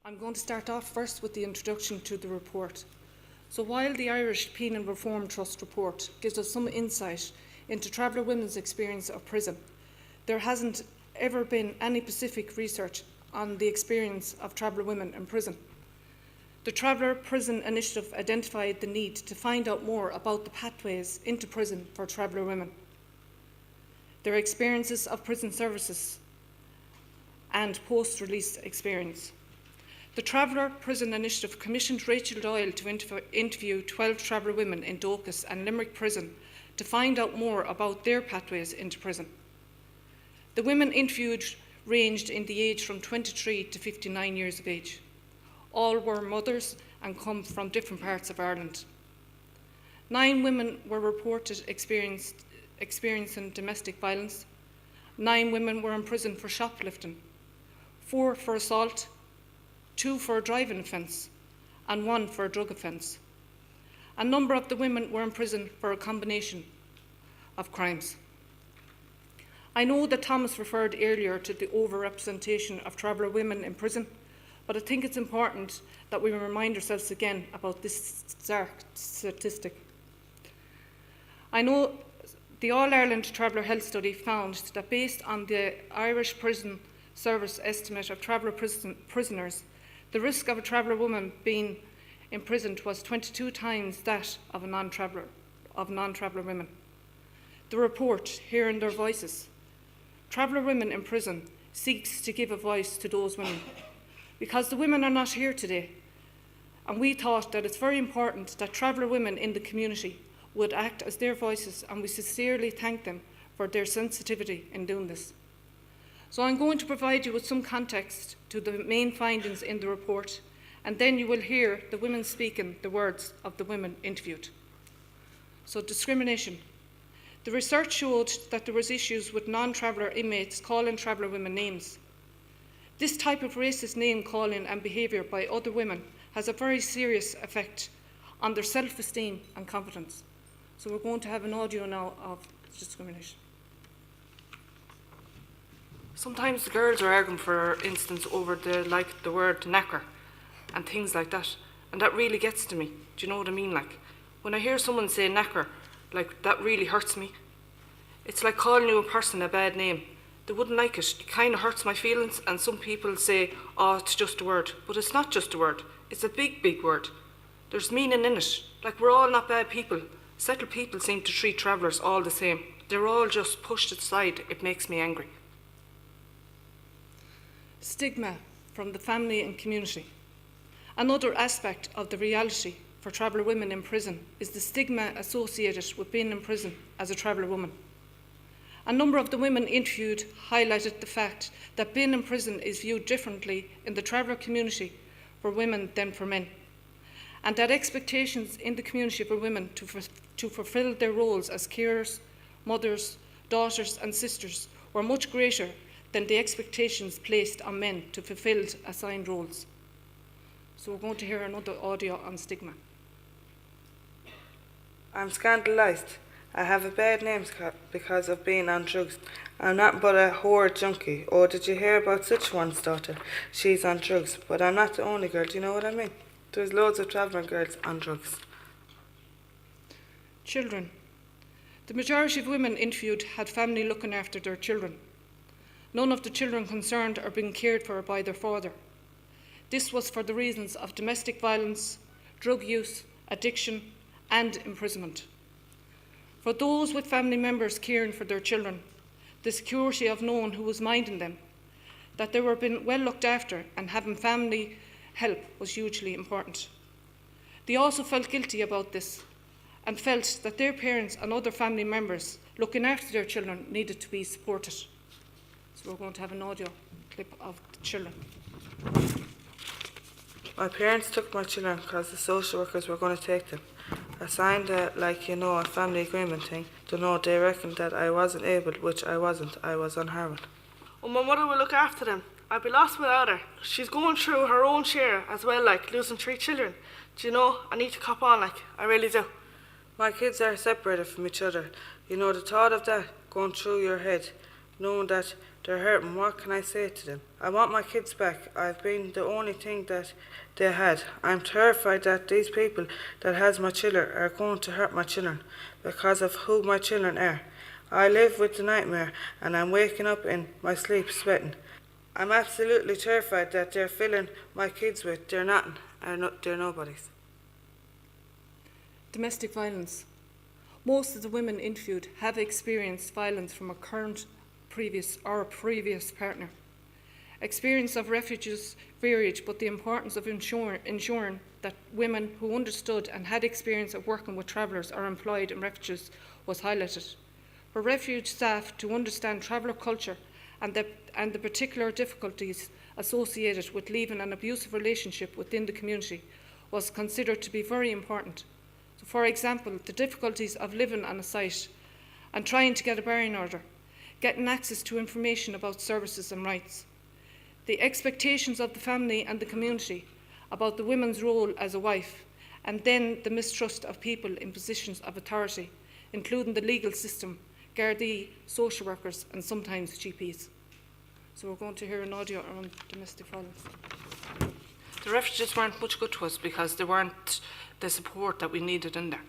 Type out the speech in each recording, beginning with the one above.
I'm going to start off first with the introduction to the report. So while the Irish Penal Reform Trust report gives us some insight into traveller women's experience of prison, there hasn't ever been any specific research on the experience of traveller women in prison. The Traveller Prison Initiative identified the need to find out more about the pathways into prison for traveller women, their experiences of prison services and post-release experience. The Traveller Prison Initiative commissioned Rachel Doyle to interview 12 traveller women in Docus and Limerick Prison to find out more about their pathways into prison. The women interviewed ranged in the age from 23 to 59 years of age. All were mothers and come from different parts of Ireland. 9 women were reported experiencing domestic violence. 9 women were in prison for shoplifting, 4 for assault, 2 for a driving offence, and 1 for a drug offence. A number of the women were in prison for a combination of crimes. I know that Thomas referred earlier to the overrepresentation of traveller women in prison, but I think it's important that we remind ourselves again about this stark statistic. I know the All-Ireland Traveller Health Study found that based on the Irish Prison Service estimate of traveller prisoners, the risk of a traveller woman being imprisoned was 22 times that of non-traveller women. The report, Hearing Their Voices. Traveller Women in Prison seeks to give a voice to those women, because the women are not here today, and we thought that it's very important that traveller women in the community would act as their voices, and we sincerely thank them for their sensitivity in doing this. So I'm going to provide you with some context to the main findings in the report, and then you will hear the women speaking the words of the women interviewed. So, discrimination. The research showed that there was issues with non-traveller inmates calling traveller women names. This type of racist name calling and behaviour by other women has a very serious effect on their self-esteem and confidence. So we're going to have an audio now of discrimination. Sometimes the girls are arguing, for instance, over the word knacker and things like that, and that really gets to me. Do you know what I mean? Like, when I hear someone say knacker, like, that really hurts me. It's like calling you a person a bad name. They wouldn't like it. It kind of hurts my feelings, and some people say, oh, it's just a word. But it's not just a word. It's a big, big word. There's meaning in it. Like, we're all not bad people. Settled people seem to treat travellers all the same. They're all just pushed aside. It makes me angry. Stigma from the family and community. Another aspect of the reality for traveller women in prison is the stigma associated with being in prison as a traveller woman. A number of the women interviewed highlighted the fact that being in prison is viewed differently in the traveller community for women than for men, and that expectations in the community for women to fulfil their roles as carers, mothers, daughters and sisters were much greater than the expectations placed on men to fulfil assigned roles. So we're going to hear another audio on stigma. I'm scandalised. I have a bad name because of being on drugs. I'm not but a whore junkie. Oh, did you hear about such one's daughter? She's on drugs. But I'm not the only girl, do you know what I mean? There's loads of travelling girls on drugs. Children. The majority of women interviewed had family looking after their children. None of the children concerned are being cared for by their father. This was for the reasons of domestic violence, drug use, addiction, and imprisonment. For those with family members caring for their children, the security of knowing who was minding them, that they were being well looked after and having family help was hugely important. They also felt guilty about this and felt that their parents and other family members looking after their children needed to be supported. So we're going to have an audio clip of the children. My parents took my children because the social workers were going to take them. I signed a family agreement thing. Don't know, they reckoned that I wasn't able, which I wasn't. I was on heroin. Well, my mother will look after them. I'll be lost without her. She's going through her own share as well, like losing 3 children. Do you know, I need to cop on, like, I really do. My kids are separated from each other. You know, the thought of that going through your head, knowing that They're hurting. What can I say to them? I want my kids back. I've been the only thing that they had. I'm terrified that these people that has my children are going to hurt my children because of who my children are. I live with the nightmare and I'm waking up in my sleep sweating. I'm absolutely terrified that they're filling my kids with. They're nothing. They're nobodies. Domestic violence. Most of the women interviewed have experienced violence from a previous partner. Experience of refuges varied, but the importance of ensuring that women who understood and had experience of working with travellers or employed in refuges was highlighted. For refuge staff to understand traveller culture and the particular difficulties associated with leaving an abusive relationship within the community was considered to be very important. So, for example, the difficulties of living on a site and trying to get a barring order, getting access to information about services and rights, the expectations of the family and the community about the woman's role as a wife, and then the mistrust of people in positions of authority, including the legal system, Gardaí, social workers and sometimes GPs. So we're going to hear an audio around domestic violence. The refugees weren't much good to us because they weren't the support that we needed in there.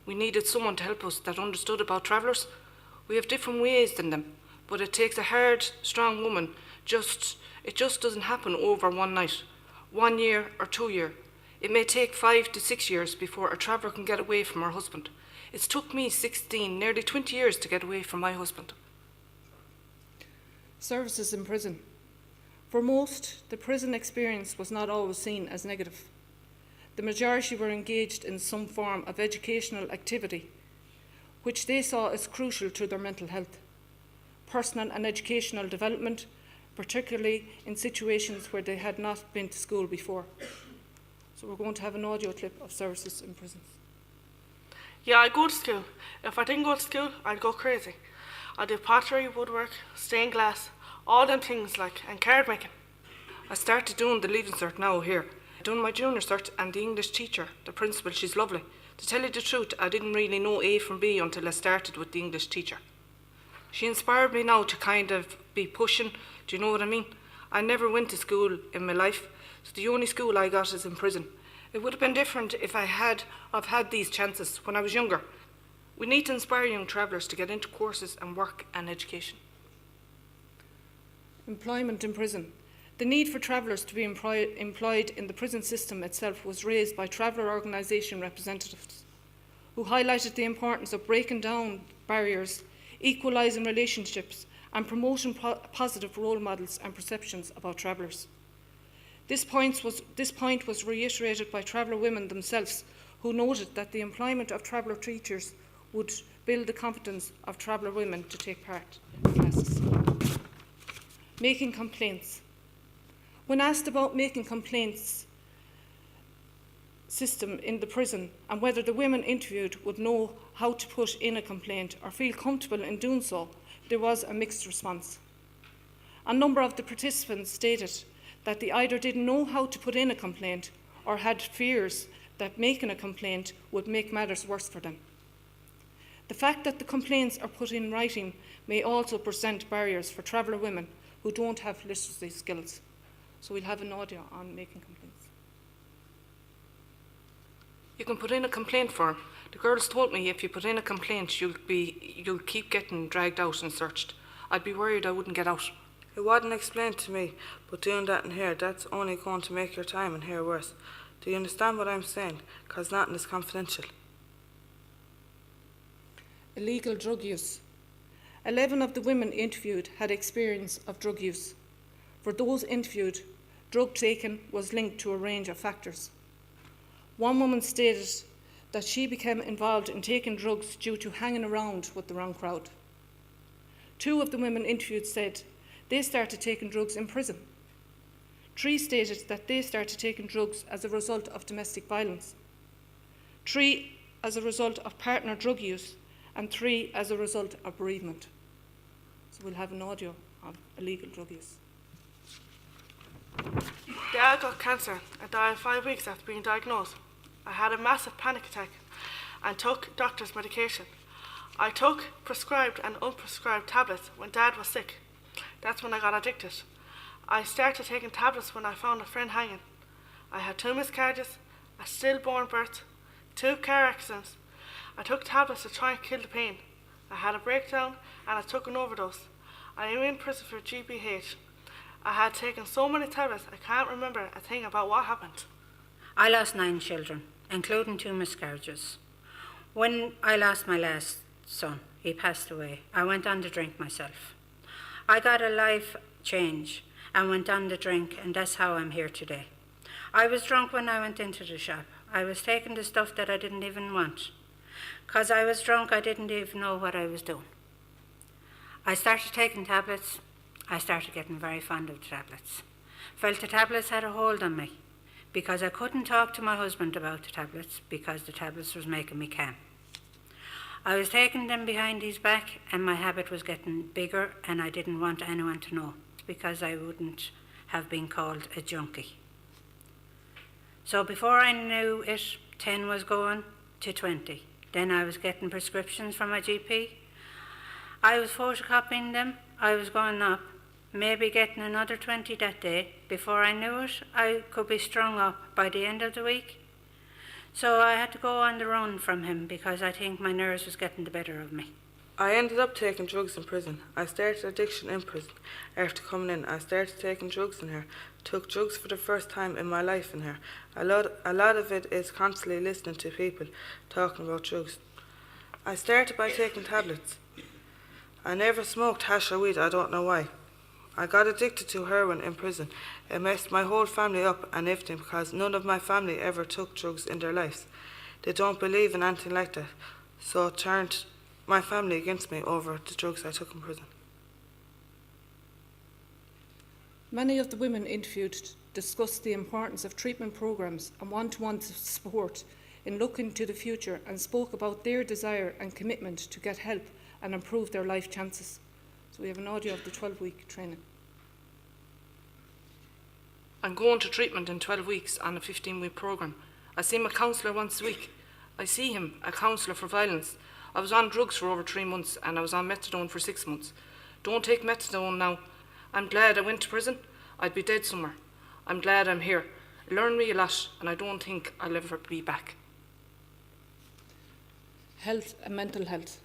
We needed someone to help us that understood about travellers. We have different ways than them, but it takes a hard, strong woman. It just doesn't happen over one night, 1 year or 2 years. It may take 5 to 6 years before a traveller can get away from her husband. It's took me 16, nearly 20 years to get away from my husband. Services in prison. For most, the prison experience was not always seen as negative. The majority were engaged in some form of educational activity, which they saw as crucial to their mental health, personal and educational development, particularly in situations where they had not been to school before. So we're going to have an audio clip of services in prisons. Yeah, I go to school. If I didn't go to school, I'd go crazy. I do pottery, woodwork, stained glass, all them things and card making. I started doing the Leaving Cert now here. I done my junior cert and the English teacher, the principal, she's lovely. To tell you the truth, I didn't really know A from B until I started with the English teacher. She inspired me now to kind of be pushing, do you know what I mean? I never went to school in my life, so the only school I got is in prison. It would have been different if I've had these chances when I was younger. We need to inspire young travellers to get into courses and work and education. Employment in prison. The need for travellers to be employed in the prison system itself was raised by traveller organisation representatives, who highlighted the importance of breaking down barriers, equalising relationships and promoting positive role models and perceptions about travellers. This point was reiterated by traveller women themselves, who noted that the employment of traveller teachers would build the confidence of traveller women to take part in classes. Making complaints. When asked about making complaints system in the prison and whether the women interviewed would know how to put in a complaint or feel comfortable in doing so, there was a mixed response. A number of the participants stated that they either didn't know how to put in a complaint or had fears that making a complaint would make matters worse for them. The fact that the complaints are put in writing may also present barriers for traveller women who don't have literacy skills. So we'll have an audio on making complaints. You can put in a complaint form. The girls told me if you put in a complaint, you'll keep getting dragged out and searched. I'd be worried I wouldn't get out. It wasn't explained to me, but doing that in here, that's only going to make your time in here worse. Do you understand what I'm saying? Because nothing is confidential. Illegal drug use. 11 of the women interviewed had experience of drug use. For those interviewed, drug taking was linked to a range of factors. One woman stated that she became involved in taking drugs due to hanging around with the wrong crowd. 2 of the women interviewed said they started taking drugs in prison. 3 stated that they started taking drugs as a result of domestic violence. 3 as a result of partner drug use, and 3 as a result of bereavement. So we'll have an audio of illegal drug use. Dad got cancer and died 5 weeks after being diagnosed. I had a massive panic attack and took doctor's medication. I took prescribed and unprescribed tablets when Dad was sick. That's when I got addicted. I started taking tablets when I found a friend hanging. I had 2 miscarriages, a stillborn birth, 2 car accidents. I took tablets to try and kill the pain. I had a breakdown and I took an overdose. I am in prison for GBH. I had taken so many tablets I can't remember a thing about what happened. I lost 9 children, including 2 miscarriages. When I lost my last son, he passed away. I went on to drink myself. I got a life change and went on to drink, and that's how I'm here today. I was drunk when I went into the shop. I was taking the stuff that I didn't even want. 'Cause I was drunk, I didn't even know what I was doing. I started taking tablets. I started getting very fond of the tablets. Felt the tablets had a hold on me because I couldn't talk to my husband about the tablets because the tablets was making me calm. I was taking them behind his back and my habit was getting bigger and I didn't want anyone to know because I wouldn't have been called a junkie. So before I knew it, 10 was going to 20. Then I was getting prescriptions from my GP. I was photocopying them. I was going up, maybe getting another 20 that day. Before I knew it, I could be strung up by the end of the week. So I had to go on the run from him because I think my nerves was getting the better of me. I ended up taking drugs in prison. I started addiction in prison. After coming in, I started taking drugs in here. Took drugs for the first time in my life in here. A lot of it is constantly listening to people talking about drugs. I started by taking tablets. I never smoked hash or weed, I don't know why. I got addicted to heroin in prison. It messed my whole family up and everything because none of my family ever took drugs in their lives. They don't believe in anything like that, so it turned my family against me over the drugs I took in prison. Many of the women interviewed discussed the importance of treatment programs and one-to-one support in looking to the future and spoke about their desire and commitment to get help and improve their life chances. So we have an audio of the 12-week training. I'm going to treatment in 12 weeks on a 15-week programme. I see my counsellor once a week. I see him, a counsellor for violence. I was on drugs for over 3 months and I was on methadone for 6 months. Don't take methadone now. I'm glad I went to prison. I'd be dead somewhere. I'm glad I'm here. It learned me a lot and I don't think I'll ever be back. Health and mental health.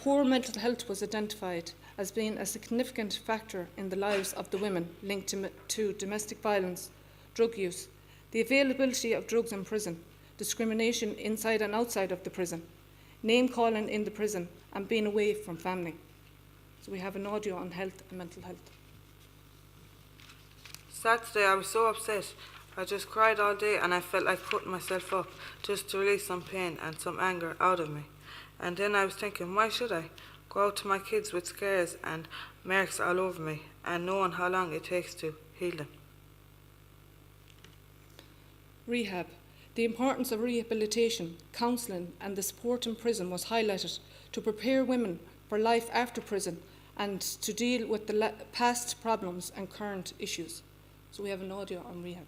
Poor mental health was identified as being a significant factor in the lives of the women linked to domestic violence, drug use, the availability of drugs in prison, discrimination inside and outside of the prison, name-calling in the prison, and being away from family. So we have an audio on health and mental health. Saturday I was so upset. I just cried all day and I felt like putting myself up just to release some pain and some anger out of me. And then I was thinking, why should I go out to my kids with scars and marks all over me and knowing how long it takes to heal them? Rehab. The importance of rehabilitation, counselling and the support in prison was highlighted to prepare women for life after prison and to deal with the past problems and current issues. So we have an audio on rehab.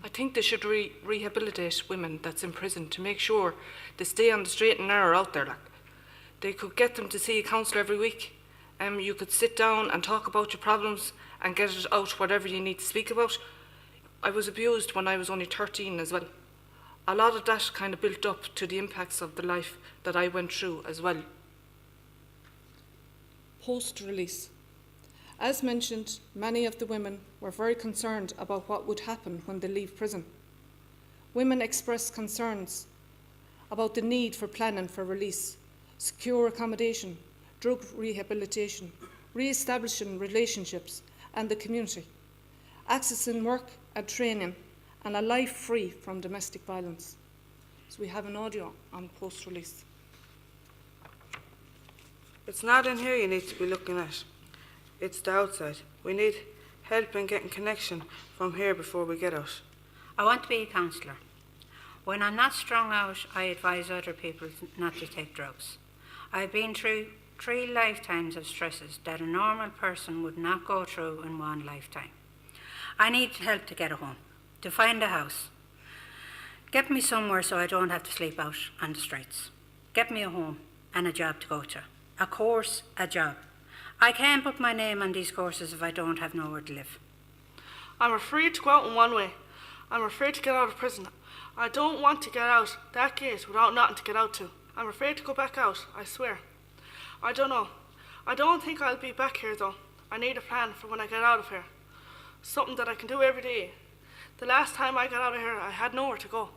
I think they should rehabilitate women that's in prison to make sure they stay on the straight and narrow out there. Like, they could get them to see a counsellor every week. You could sit down and talk about your problems and get it out, whatever you need to speak about. I was abused when I was only 13 as well. A lot of that kind of built up to the impacts of the life that I went through as well. Post-release. As mentioned, many of the women were very concerned about what would happen when they leave prison. Women expressed concerns about the need for planning for release, secure accommodation, drug rehabilitation, re-establishing relationships and the community, accessing work and training, and a life free from domestic violence. So we have an audio on post-release. It's not in here you need to be looking at. It's the outside. We need help in getting connection from here before we get out. I want to be a counsellor. When I'm not strung out, I advise other people not to take drugs. I've been through 3 lifetimes of stresses that a normal person would not go through in 1 lifetime. I need help to get a home, to find a house. Get me somewhere so I don't have to sleep out on the streets. Get me a home and a job to go to. A course, a job. I can't put my name on these courses if I don't have nowhere to live. I'm afraid to go out in one way. I'm afraid to get out of prison. I don't want to get out that gate without nothing to get out to. I'm afraid to go back out, I swear. I don't know. I don't think I'll be back here though. I need a plan for when I get out of here. Something that I can do every day. The last time I got out of here, I had nowhere to go.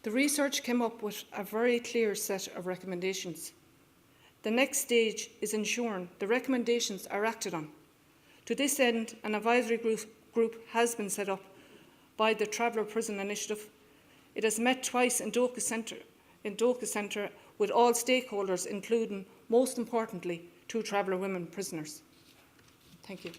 The research came up with a very clear set of recommendations. The next stage is ensuring the recommendations are acted on. To this end, an advisory group has been set up by the Traveller Prison Initiative. It has met twice in Doka Centre with all stakeholders, including, most importantly, 2 Traveller women prisoners. Thank you.